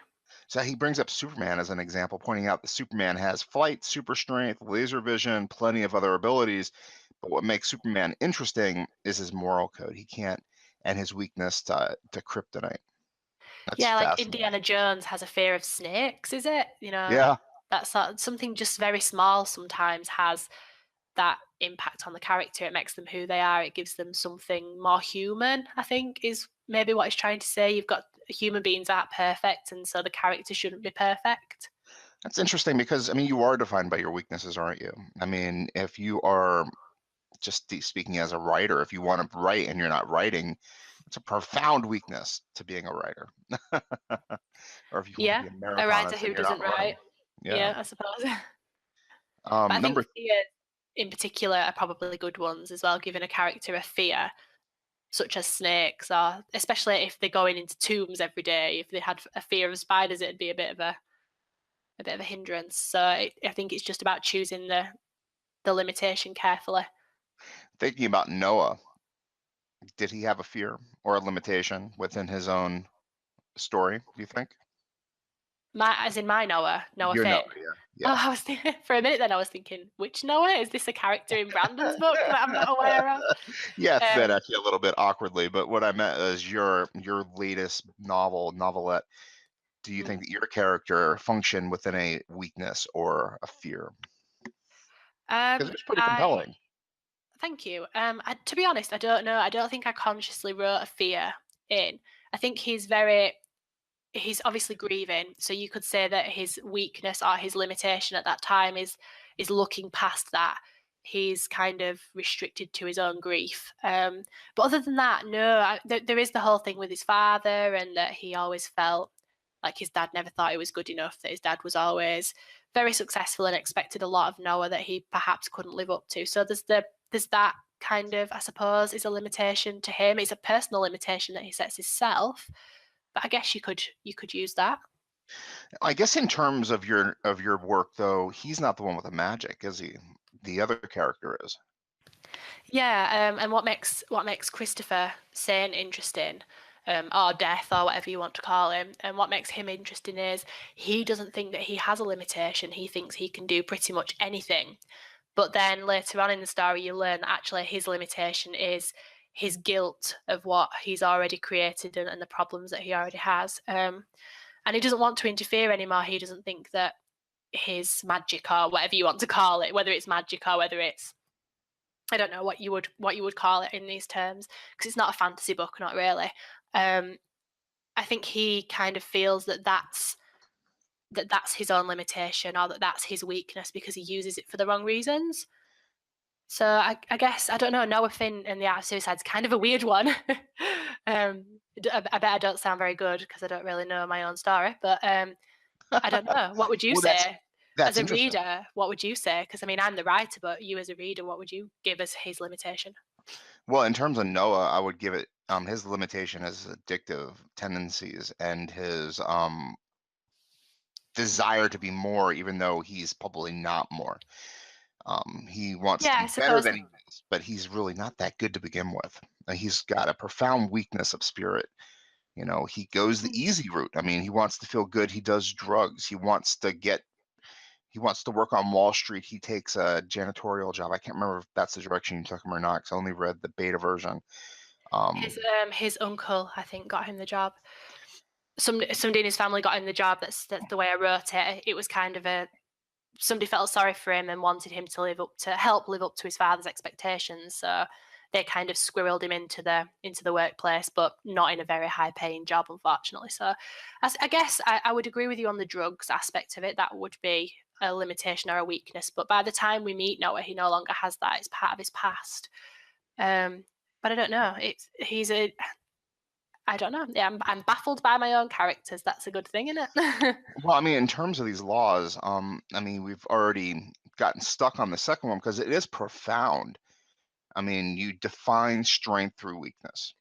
A: so he brings up Superman as an example, pointing out that Superman has flight, super strength, laser vision, plenty of other abilities. But what makes Superman interesting is his moral code. He can't, and his weakness to kryptonite. That's
B: Yeah, like
A: fascinating.
B: Indiana Jones has a fear of snakes, is it?
A: Yeah,
B: That's something just very small sometimes has that impact on the character. It makes them who they are. It gives them something more human, I think, is maybe what he's trying to say. You've got human beings aren't perfect, and so the character shouldn't be perfect.
A: that's interesting because I mean, you are defined by your weaknesses, aren't you? I mean, if you are just speaking as a writer, if you want to write and you're not writing, it's a profound weakness to being a writer. Or if you want to
B: Yeah,
A: be a
B: a writer
A: marathonist and
B: who
A: you're not
B: doesn't
A: running.
B: write.
A: Yeah.
B: Yeah, I suppose. But I think
A: Number
B: fears in particular are probably good ones as well, giving a character a fear, such as snakes, or especially if they're going into tombs every day. If they had a fear of spiders, it'd be a bit of a hindrance. So I think it's just about choosing the limitation carefully.
A: Thinking about Noah, did he have a fear or a limitation within his own story, do you think?
B: As in my Noah, Noah
A: Your Noah,
B: Finn.
A: yeah.
B: Oh,
A: Yeah.
B: I was thinking, for a minute then I was thinking, which Noah? Is this a character in Brandon's book that I'm not aware of?
A: Yeah, it said
B: Um,
A: actually a little bit awkwardly, but what I meant is your latest novelette. Do you think
B: mm.
A: that your character functioned within a weakness or a fear? Because it was pretty
B: I
A: compelling.
B: Thank you. To be honest, I don't know. I don't think I consciously wrote a fear in. I think he's obviously grieving, so you could say that his weakness or his limitation at that time is looking past that. He's kind of restricted to his own grief. But other than that, no. There is the whole thing with his father, and that he always felt like his dad never thought he was good enough. That his dad was always very successful and expected a lot of Noah that he perhaps couldn't live up to. So there's that kind of, I suppose, is a limitation to him. It's a personal limitation that he sets himself, but I guess you could use that.
A: I guess in terms of your work though, he's not the one with the magic, is he? The other character is.
B: Yeah, and what makes Christopher Saint interesting, or Death, or whatever you want to call him, and what makes him interesting is he doesn't think that he has a limitation. He thinks he can do pretty much anything. But then later on in the story, you learn that actually his limitation is his guilt of what he's already created, and the problems that he already has. And he doesn't want to interfere anymore. He doesn't think that his magic, or whatever you want to call it, whether it's magic or whether it's, I don't know what you would call it in these terms, because it's not a fantasy book, not really. Um, I think he kind of feels that that's his own limitation, or that's his weakness, because he uses it for the wrong reasons. So I guess I don't know. Noah Finn and the Art of Suicide is kind of a weird one. I bet I don't sound very good because I don't really know my own story. But I don't know. What would you
A: Well,
B: say as
A: that's
B: a
A: interesting.
B: reader? What would you say? Because I mean, I'm the writer, but you as a reader, what would you give as his limitation?
A: Well, in terms of Noah, I would give it his limitation is addictive tendencies and his desire to be more, even though he's probably not more. He wants to
B: Yeah, I
A: be better
B: suppose.
A: than he is, but he's really not that good to begin with. He's got a profound weakness of spirit. You know, he goes the
B: Mm.
A: easy route. I mean, he wants to feel good. He does drugs. He wants to work on Wall Street. He takes a janitorial job. I can't remember if that's the direction you took him or not, 'cause I only read the beta version.
B: His
A: Um,
B: um his uncle, I think, got him the job. Somebody in his family got him the job. That's the way I wrote it. It was kind of a somebody felt sorry for him and wanted him to help live up to his father's expectations. So they kind of squirreled him into the workplace, but not in a very high paying job, unfortunately. So I guess I would agree with you on the drugs aspect of it. That would be a limitation or a weakness. But by the time we meet Noah, he no longer has that. It's part of his past. Um, but I don't know. He's a I don't know. Yeah, I'm baffled by my own characters. That's a good thing, isn't it?
A: well, I mean, in terms of these laws, I mean, we've already gotten stuck on the second one because it is profound. I mean, you define strength through weakness.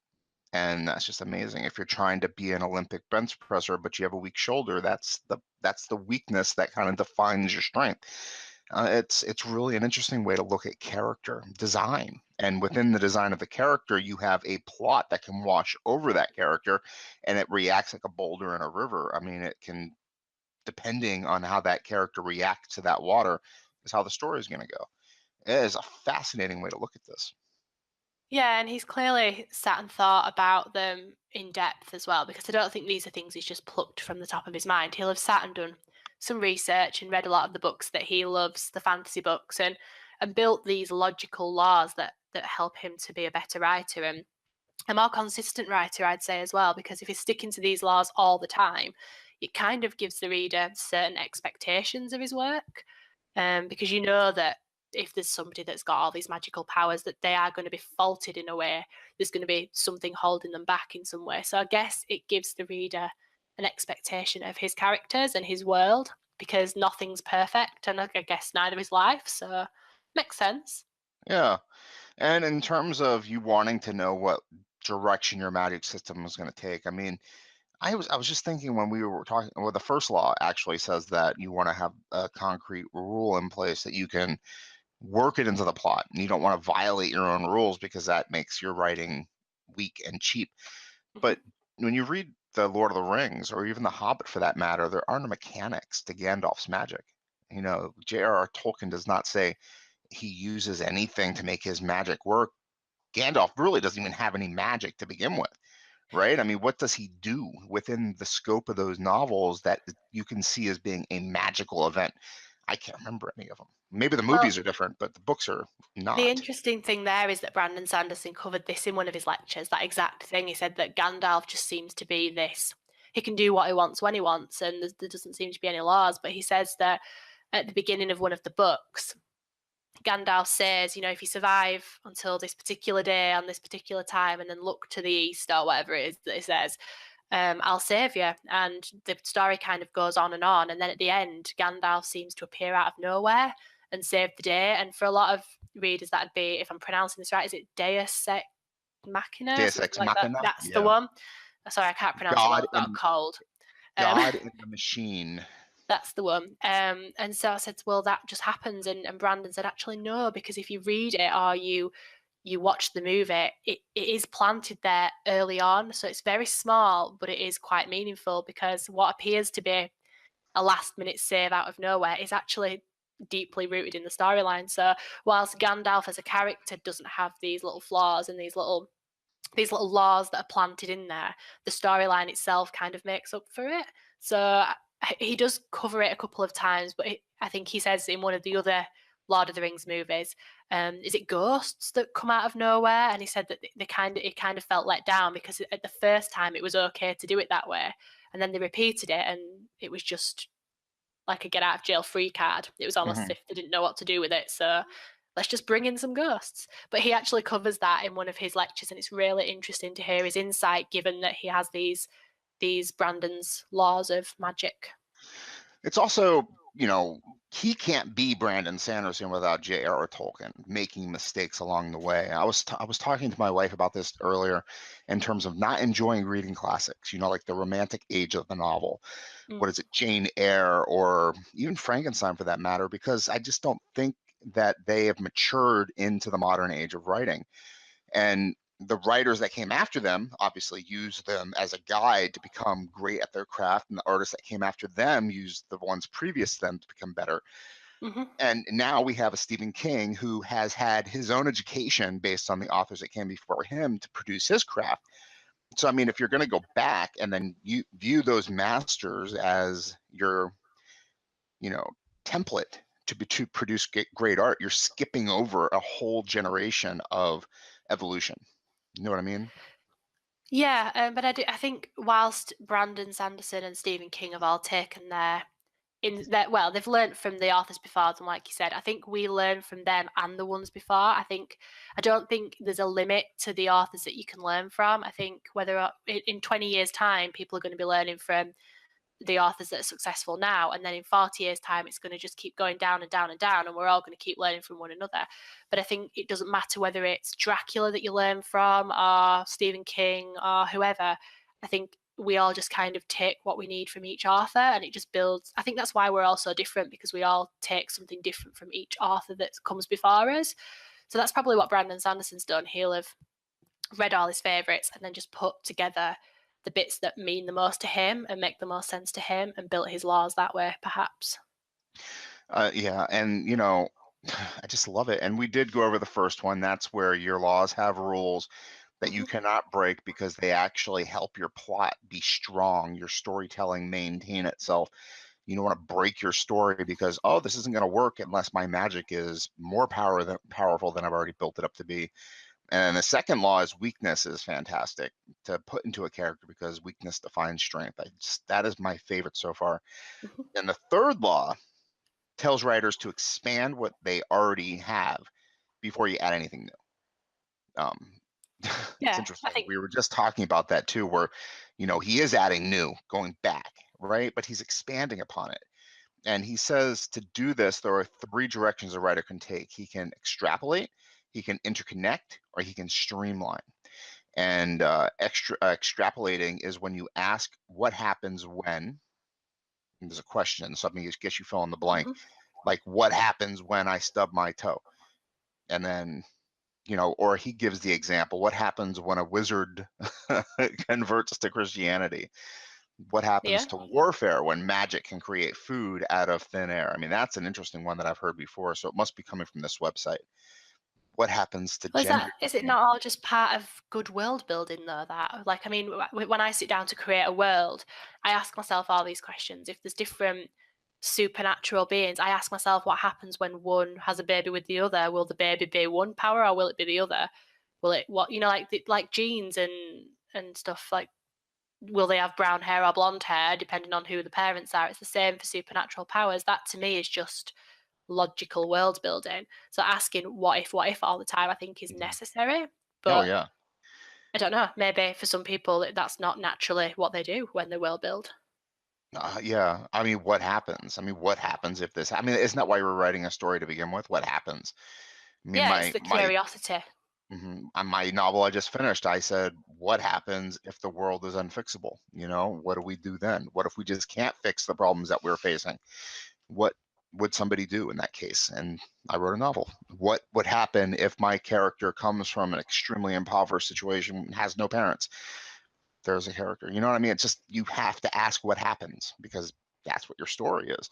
A: And that's just amazing. If you're trying to be an Olympic bench presser, but you have a weak shoulder, that's the weakness that kind of defines your strength. It's really an interesting way to look at character design, and within the design of the character, you have a plot that can wash over that character, and it reacts like a boulder in a river. I mean, it can, depending on how that character reacts to that water, is how the story is going to go. It is a fascinating way to look at this.
B: Yeah, and he's clearly sat and thought about them in depth as well, because I don't think these are things he's just plucked from the top of his mind. He'll have sat and done some research and read a lot of the books that he loves, the fantasy books, and built these logical laws that help him to be a better writer and a more consistent writer, I'd say as well, because if he's sticking to these laws all the time, it kind of gives the reader certain expectations of his work. Because you know that if there's somebody that's got all these magical powers, that they are going to be faulted in a way. There's going to be something holding them back in some way. So I guess it gives the reader an expectation of his characters and his world, because nothing's perfect, and I guess neither is life. So makes sense.
A: Yeah. And in terms of you wanting to know what direction your magic system is going to take, I mean, I was just thinking when we were talking, well, the first law actually says that you want to have a concrete rule in place that you can work it into the plot. And you don't want to violate your own rules because that makes your writing weak and cheap.
B: Hmm.
A: But when you read the Lord of the Rings, or even the Hobbit for that matter, there are no mechanics to Gandalf's magic. You know, J.R.R. Tolkien does not say he uses anything to make his magic work. Gandalf really doesn't even have any magic to begin with, right? I mean, what does he do within the scope of those novels that you can see as being a magical event? I can't remember any of them. Maybe the
B: Well,
A: movies are different, but the books are
B: the
A: not.
B: interesting thing there is that Brandon Sanderson covered this in one of his lectures, that exact thing. He said that Gandalf just seems to be this. He can do what he wants when he wants, and there doesn't seem to be any laws. But he says that at the beginning of one of the books, Gandalf says, you know, if you survive until this particular day on this particular time and then look to the east or whatever it is that he says, I'll save you. And the story kind of goes on. And then at the end, Gandalf seems to appear out of nowhere and save the day. And for a lot of readers, that'd be, if I'm pronouncing this right, is it Deus Ex Machina,
A: Deus
B: something
A: Ex
B: like that?
A: Machina,
B: That's the
A: yeah.
B: one. Sorry, I can't pronounce it well.
A: God
B: I've got a
A: in
B: cold. Um,
A: God in the machine.
B: That's the one. And so I said, well, that just happens. And Brandon said, actually, no, because if you read it or you watch the movie, it is planted there early on. So it's very small, but it is quite meaningful because what appears to be a last minute save out of nowhere is actually deeply rooted in the storyline. So whilst Gandalf as a character doesn't have these little flaws and these little laws that are planted in there, the storyline itself kind of makes up for it. So he does cover it a couple of times, but I think he says in one of the other Lord of the Rings movies, is it ghosts that come out of nowhere? And he said that it kind of felt let down because at the first time it was okay to do it that way, and then they repeated it, and it was just like a get out of jail free card. It was almost as
A: Mhm.
B: if they didn't know what to do with it. So let's just bring in some ghosts. But he actually covers that in one of his lectures, and it's really interesting to hear his insight, given that he has these Brandon's laws of magic.
A: It's also, he can't be Brandon Sanderson without J.R.R. Tolkien making mistakes along the way. I was talking to my wife about this earlier in terms of not enjoying reading classics, like the romantic age of the novel.
B: Mm.
A: What is it, Jane Eyre, or even Frankenstein for that matter, because I just don't think that they have matured into the modern age of writing. And the writers that came after them obviously used them as a guide to become great at their craft, and the artists that came after them used the ones previous to them to become better.
B: Hmm.
A: And now we have a Stephen King who has had his own education based on the authors that came before him to produce his craft. So I mean, if you're going to go back and then you view those masters as your, you know, template to produce great art, you're skipping over a whole generation of evolution. You know what I mean?
B: Yeah, but I think whilst Brandon Sanderson and Stephen King have all taken well, they've learned from the authors before them, like you said. I think we learn from them and the ones before. I don't think there's a limit to the authors that you can learn from. I think whether in 20 years' time, people are going to be learning from the authors that are successful now, and then in 40 years' time, it's going to just keep going down and down and down, and we're all going to keep learning from one another. But I think it doesn't matter whether it's Dracula that you learn from, or Stephen King, or whoever. I think we all just kind of take what we need from each author, and it just builds. I think that's why we're all so different, because we all take something different from each author that comes before us. So that's probably what Brandon Sanderson's done. He'll have read all his favourites and then just put together the bits that mean the most to him and make the most sense to him and built his laws that way, perhaps.
A: Yeah, and I just love it. And we did go over the first one. That's where your laws have rules that you
B: Hmm.
A: cannot break because they actually help your plot be strong, your storytelling maintain itself. You don't want to break your story because, oh, this isn't going to work unless my magic is more powerful than I've already built it up to be. And the second law is weakness is fantastic to put into a character because weakness defines strength. That is my favorite so far.
B: Hmm.
A: And the third law tells writers to expand what they already have before you add anything new. It's
B: Yeah, I
A: interesting.
B: think.
A: We were just talking about that too, where he is adding new, going back, right? But he's expanding upon it. And he says to do this, there are three directions a writer can take. He can extrapolate, he can interconnect, or he can streamline. And extrapolating is when you ask what happens when, and there's a question, something that gets you fill in the blank,
B: Hmm.
A: like what happens when I stub my toe? And then, or he gives the example, what happens when a wizard converts to Christianity? What happens
B: Yeah.
A: to warfare when magic can create food out of thin air? I mean, that's an interesting one that I've heard before, so it must be coming from this website. What happens to
B: Well,
A: gender
B: is it
A: change?
B: not all just part of good world building though? That, like, I mean, when I sit down to create a world, I ask myself all these questions. If there's different supernatural beings, I ask myself what happens when one has a baby with the other. Will the baby be one power or will it be the other? Will it what like genes and stuff like will they have brown hair or blonde hair depending on who the parents are? It's the same for supernatural powers. That to me is just logical world building. So asking what if all the time I think is
A: Mhm.
B: necessary.
A: Oh
B: But
A: yeah.
B: I don't know, maybe for some people that's not naturally what they do when they world build.
A: Yeah. I mean, what happens? I mean, what happens if this? I mean, isn't that why we're writing a story to begin with? What happens? I mean,
B: Yeah, it's
A: my
B: the
A: my
B: curiosity.
A: my novel I just finished. I said, what happens if the world is unfixable? What do we do then? What if we just can't fix the problems that we're facing? What would somebody do in that case? And I wrote a novel. What would happen if my character comes from an extremely impoverished situation and has no parents? There's a character. You know what I mean? It's just you have to ask what happens because that's what your story is.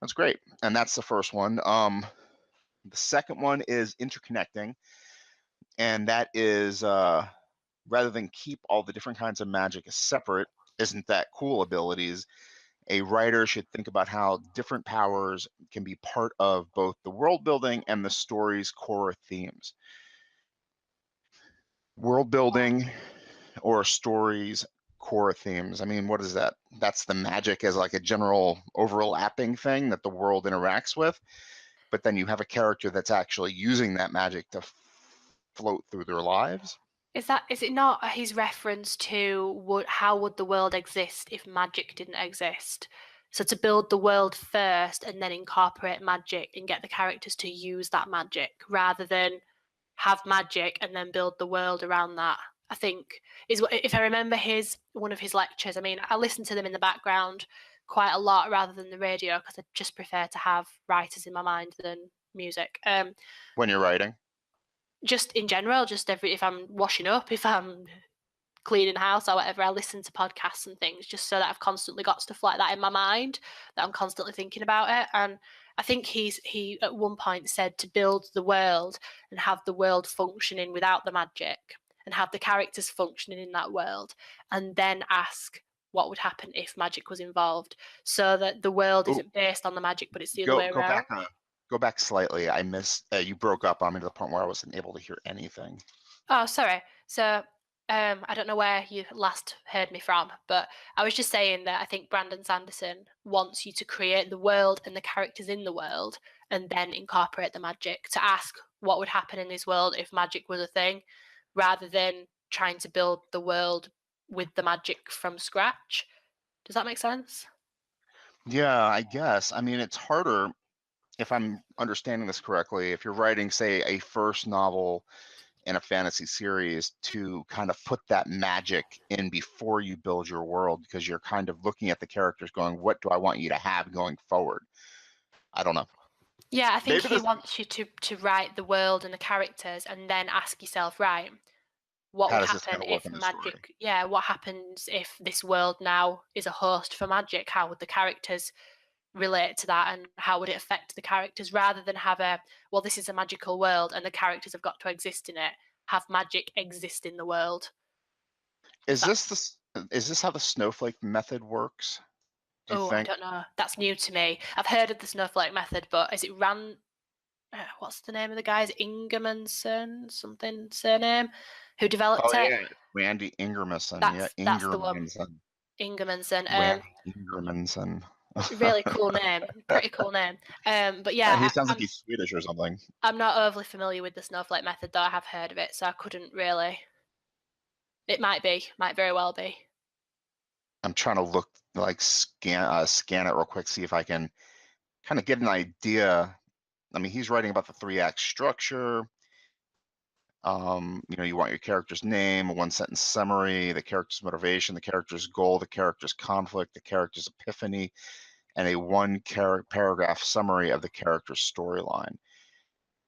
A: That's great. And that's the first one. The second one is interconnecting, and that is rather than keep all the different kinds of magic as separate, isn't that cool abilities, a writer should think about how different powers can be part of both the world building and the story's core themes. World building or stories core themes. I mean, what is that? That's the magic as like a general overlapping thing that the world interacts with, but then you have a character that's actually using that magic to float through their lives.
B: Is it not his reference to how would the world exist if magic didn't exist? So to build the world first and then incorporate magic and get the characters to use that magic rather than have magic and then build the world around that. I think is what if I remember his one of his lectures. I mean, I listen to them in the background quite a lot rather than the radio because I just prefer to have writers in my mind than music.
A: When you're writing.
B: Just in general, just if I'm washing up, if I'm cleaning house or whatever, I listen to podcasts and things just so that I've constantly got stuff like that in my mind that I'm constantly thinking about it. And I think he at one point said to build the world and have the world functioning without the magic and have the characters functioning in that world and then ask what would happen if magic was involved so that the world
A: Oh,
B: isn't based on the magic but it's the other
A: go
B: way
A: go back
B: around.
A: go back slightly. I missed you broke up on me to the point where I wasn't able to hear anything.
B: Oh, sorry. So, I don't know where you last heard me from, but I was just saying that I think Brandon Sanderson wants you to create the world and the characters in the world and then incorporate the magic to ask what would happen in this world if magic was a thing, rather than trying to build the world with the magic from scratch. Does that make sense?
A: Yeah, I guess. I mean, it's harder if I'm understanding this correctly. If you're writing, say, a first novel in a fantasy series, to kind of put that magic in before you build your world, because you're kind of looking at the characters going, what do I want you to have going forward? I don't know.
B: Yeah, I think
A: Maybe
B: he
A: this,
B: wants you to write the world and the characters and then ask yourself, right, what
A: how
B: would
A: does this
B: happen
A: kind of work
B: if
A: in the story?
B: magic what happens if this world now is a host for magic? How would the characters relate to that and how would it affect the characters rather than have this is a magical world and the characters have got to exist in it, have magic exist in the world, if
A: Is
B: that.
A: this how the snowflake method works? Do you
B: Oh, I
A: think?
B: don't know, that's new to me. I've heard of the snowflake method, but is it ran what's the name of the guy? Is it Ingermanson something surname who
A: Oh
B: developed it?
A: yeah, Randy Ingermanson. Yeah,
B: That's the one.
A: Ingermanson.
B: Ingermanson.
A: Randy Ingermanson.
B: Really cool name. Pretty cool name. But yeah,
A: He sounds like he's Swedish or something.
B: I'm not overly familiar with the snowflake method, though I have heard of it, so I couldn't really. It might very well be.
A: I'm trying to look like scan it real quick, see if I can kind of get an idea. I mean, he's writing about the three-act structure. You want your character's name, a one-sentence summary, the character's motivation, the character's goal, the character's conflict, the character's epiphany, and a paragraph summary of the character's storyline.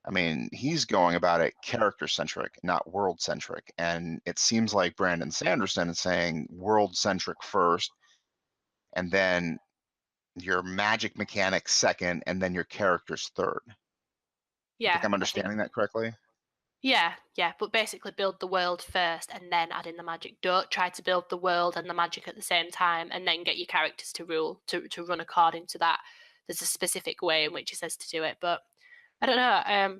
A: I mean, he's going about it character-centric, not world-centric. And it seems like Brandon Sanderson is saying world-centric first, and then your magic mechanics second, and then your characters third. You think
B: Yeah,
A: I'm
B: I think.
A: understanding that correctly?
B: Yeah, yeah, but basically build the world first and then add in the magic. Don't try to build the world and the magic at the same time and then get your characters to rule to run according to that. there's a specific way in which he says to do it. But I don't know.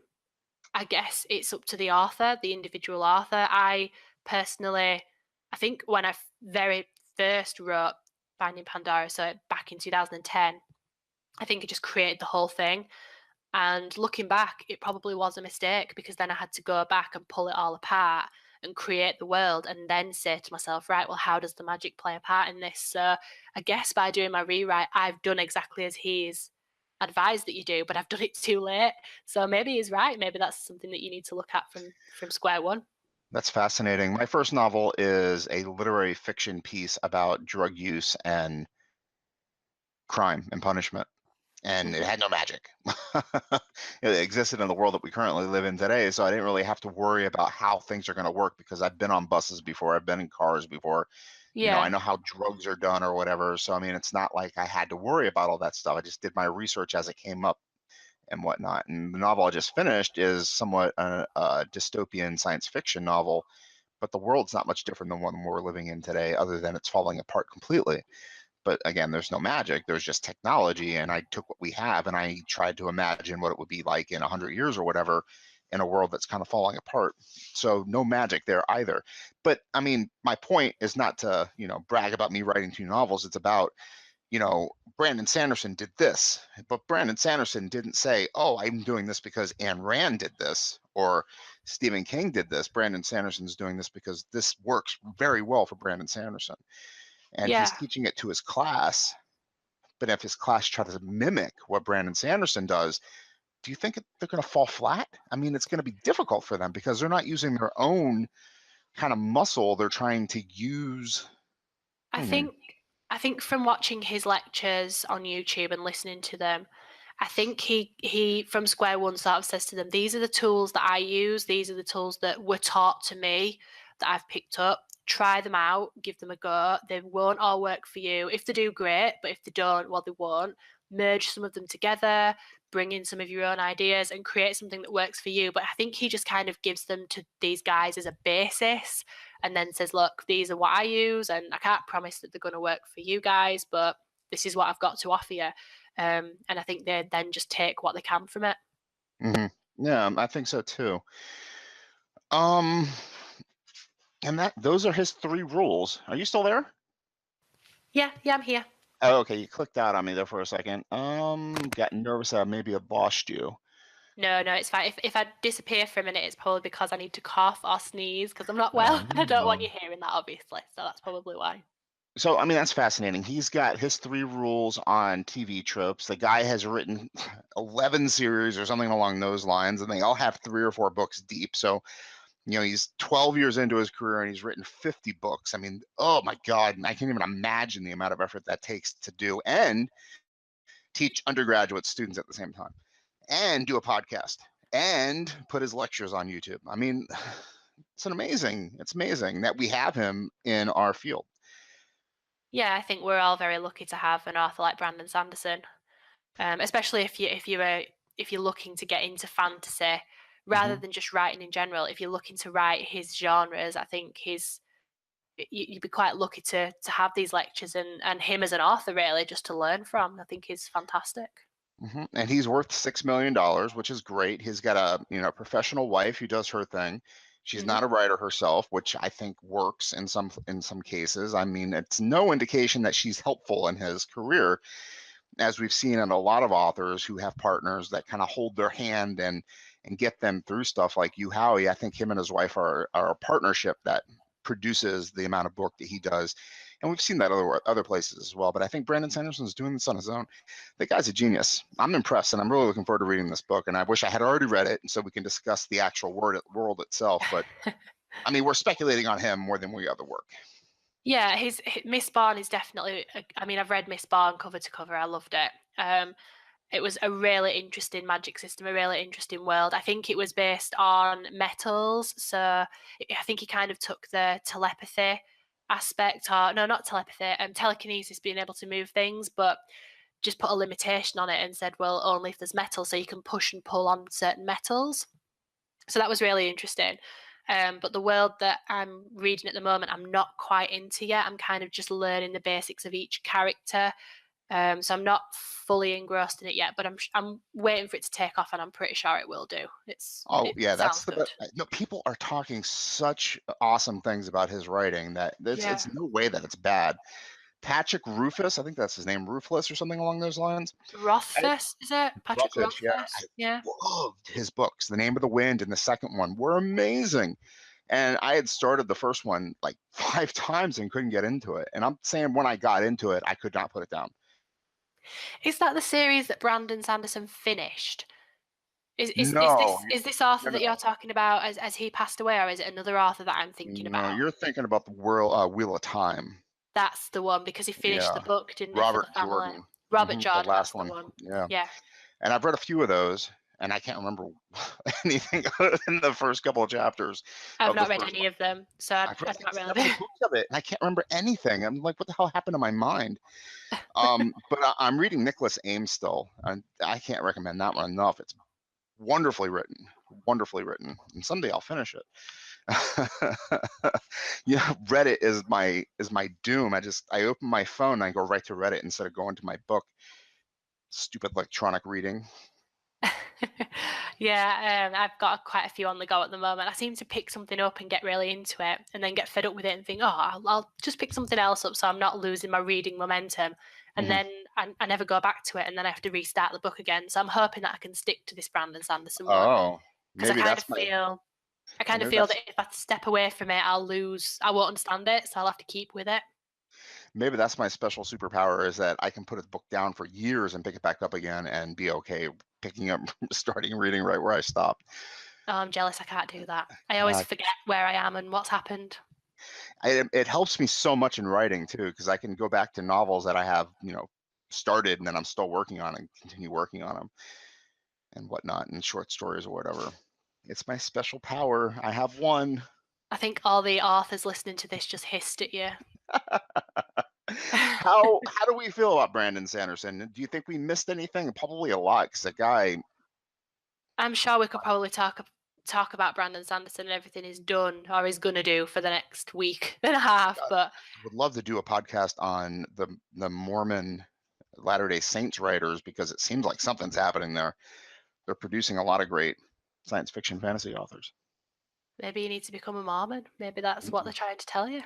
B: I guess it's up to the author, the individual author. I personally, I think when I very first wrote Finding Pandora, so back in 2010, I think I just created the whole thing. And looking back, it probably was a mistake because then I had to go back and pull it all apart and create the world and then say to myself, right, well, how does the magic play a part in this? So I guess by doing my rewrite, I've done exactly as he's advised that you do, but I've done it too late. So maybe he's right. Maybe that's something that you need to look at from square one.
A: That's fascinating. My first novel is a literary fiction piece about drug use and crime and punishment, and it
B: Hmm.
A: had no magic. It existed in the world that we currently live in today, so I didn't really have to worry about how things are going to work because I've been on buses before, I've been in cars before. I
B: Yeah.
A: know how drugs are done or whatever. So I mean, it's not like I had to worry about all that stuff. I just did my research as it came up and whatnot. And the novel I just finished is somewhat a dystopian science fiction novel, but the world's not much different than one we're living in today, other than it's falling apart completely. But again, there's no magic, there's just technology. And I took what we have and I tried to imagine what it would be like in 100 years or whatever in a world that's kind of falling apart. So no magic there either. But I mean, my point is not to, brag about me writing 2 novels. It's about, Brandon Sanderson did this, but Brandon Sanderson didn't say, oh, I'm doing this because Ayn Rand did this or Stephen King did this. Brandon Sanderson's doing this because this works very well for Brandon Sanderson. And he's
B: Yeah.
A: teaching it to his class. But if his class tries to mimic what Brandon Sanderson does, do you think they're going to fall flat? I mean, it's going to be difficult for them because they're not using their own kind of muscle. They're trying to use.
B: I
A: Hmm.
B: think I think from watching his lectures on YouTube and listening to them, I think he from square one sort of says to them, these are the tools that I use, these are the tools that were taught to me that I've picked up. Try them out, give them a go. They won't all work for you. If they do, great, but if they don't, well, they won't. Merge some of them together, bring in some of your own ideas and create something that works for you. But I think he just kind of gives them to these guys as a basis and then says, look, these are what I use, and I can't promise that they're going to work for you guys, but this is what I've got to offer you. And I think they then just take what they can from it.
A: Hmm. Yeah, I think so too. Um, and those are his 3 rules. Are you still there?
B: Yeah, yeah, I'm here.
A: Oh, okay, you clicked out on me there for a second. Got nervous. I maybe have lost you.
B: No, no, it's fine. If I disappear for a minute, it's probably because I need to cough or sneeze because I'm not well, and I don't want
A: Oh.
B: you hearing that, obviously. So that's probably why.
A: So, I mean, that's fascinating. He's got his 3 rules on TV tropes. The guy has written 11 series or something along those lines, and they all have 3 or 4 books deep. So, he's 12 years into his career and he's written 50 books. I mean, oh my God, I can't even imagine the amount of effort that takes to do and teach undergraduate students at the same time and do a podcast and put his lectures on YouTube. I mean, it's amazing that we have him in our field.
B: Yeah, I think we're all very lucky to have an author like Brandon Sanderson, especially if you're looking to get into fantasy rather
A: Mhm.
B: than just writing in general. If you're looking to write his genres, I think you'd be quite lucky to have these lectures and him as an author really just to learn from. I think he's fantastic.
A: And he's worth $6 million, which is great. He's got a professional wife who does her thing. She's
B: Hmm.
A: not a writer herself, which I think works in some cases. I mean, it's no indication that she's helpful in his career, as we've seen in a lot of authors who have partners that kind of hold their hand and get them through stuff like you, Howie. I think him and his wife are a partnership that produces the amount of book that he does. And we've seen that other places as well. But I think Brandon Sanderson's doing this on his own. The guy's a genius. I'm impressed, and I'm really looking forward to reading this book. And I wish I had already read it, so we can discuss the actual world itself. But I mean, we're speculating on him more than we are the work.
B: Yeah, Miss Barn is definitely. I mean, I've read Miss Barn cover to cover. I loved it. It was a really interesting magic system, a really interesting world. I think it was based on metals, so I think he kind of took the telepathy aspect, or no, not telepathy, telekinesis, being able to move things, but just put a limitation on it and said, well, only if there's metal, so you can push and pull on certain metals. So that was really interesting. But the world that I'm reading at the moment, I'm not quite into yet. I'm kind of just learning the basics of each character. So I'm not fully engrossed in it yet, but I'm waiting for it to take off, and I'm pretty sure it will do. It
A: Yeah, that's
B: sounds
A: the
B: good.
A: no, people are talking such awesome things about his writing that
B: Yeah.
A: it's no way that it's bad. Patrick Rufus, I think that's his name, Ruthless or something along those lines.
B: Rothfuss, is it? Patrick
A: Rufus, yeah,
B: Rothfuss? Yeah.
A: loved his books. The Name of the Wind and the second one were amazing. And I had started the first one like 5 times and couldn't get into it. And I'm saying when I got into it, I could not put it down.
B: Is that the series that Brandon Sanderson finished?
A: No,
B: Is this author
A: no,
B: that
A: no,
B: you're talking about as he passed away, or is it another author that I'm thinking
A: no,
B: about?
A: you're thinking about the Wheel of Time.
B: That's the one, because he finished
A: Yeah,
B: the book, didn't he, for
A: Robert
B: the family?
A: Jordan.
B: Robert
A: The
B: Jordan,
A: last
B: that's the
A: one.
B: one.
A: Yeah.
B: Yeah.
A: And I've read a few of those, and I can't remember anything other than the first couple of chapters
B: I've
A: of the
B: not read
A: first
B: any
A: one.
B: of them, so I'd
A: I've read like
B: not really
A: 70
B: know.
A: books of it, and I can't remember anything. I'm like, what the hell happened to my mind? But I'm reading Nicholas Ames still, and I can't recommend that one enough. It's wonderfully written, and someday I'll finish it. Yeah, Reddit is my doom. I open my phone and I go right to Reddit instead of going to my book. Stupid electronic reading.
B: Yeah, I've got quite a few on the go at the moment. I seem to pick something up and get really into it, and then get fed up with it and think, oh, I'll just pick something else up so I'm not losing my reading momentum. And then I never go back to it, and then I have to restart the book again. So I'm hoping that I can stick to this Brandon Sanderson one,
A: Oh,
B: because I
A: maybe
B: kind of
A: that's my
B: feel
A: maybe
B: that if I step away from it, I won't understand it, so I'll have to keep with it.
A: maybe that's my special superpower is that I can put a book down for years and pick it back up again and be okay picking up, starting reading right where I stopped.
B: Oh, I'm jealous I can't do that. I always
A: Uh,
B: forget where I am and what's happened.
A: it helps me so much in writing too, because I can go back to novels that I have, started and then I'm still working on and continue working on them and whatnot, and short stories or whatever. It's my special power. I have one.
B: I think all the authors listening to this just hissed at you.
A: How do we feel about Brandon Sanderson? Do you think we missed anything? Probably a lot, because the guy.
B: I'm sure we could probably talk about Brandon Sanderson and everything he's done or he's gonna do for the next week and a half, but
A: I would love to do a podcast on the Mormon Latter-day Saints writers, because it seems like something's happening there. They're producing a lot of great science fiction fantasy authors.
B: maybe you need to become a Mormon. Maybe that's what they're trying to tell you.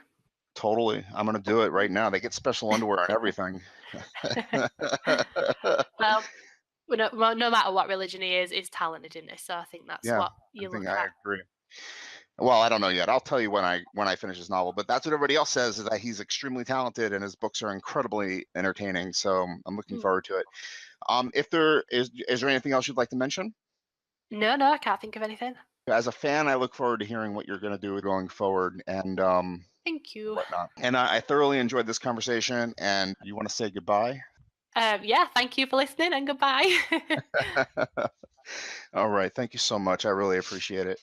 A: Totally. I'm going to do it right now. They get special underwear and everything.
B: Well, no matter what religion he is, he's talented in this. So I think that's
A: Yeah,
B: what you
A: I think
B: look
A: I
B: at.
A: agree. Well, I don't know yet. I'll tell you when I finish his novel, but that's what everybody else says, is that he's extremely talented and his books are incredibly entertaining. So I'm looking
B: Mm.
A: forward to it. If there is there anything else you'd like to mention?
B: No, I can't think of anything.
A: As a fan, I look forward to hearing what you're going to do going forward and
B: Thank you.
A: whatnot. And I thoroughly enjoyed this conversation. And you want to say goodbye?
B: Yeah, thank you for listening and goodbye.
A: All right. Thank you so much. I really appreciate it.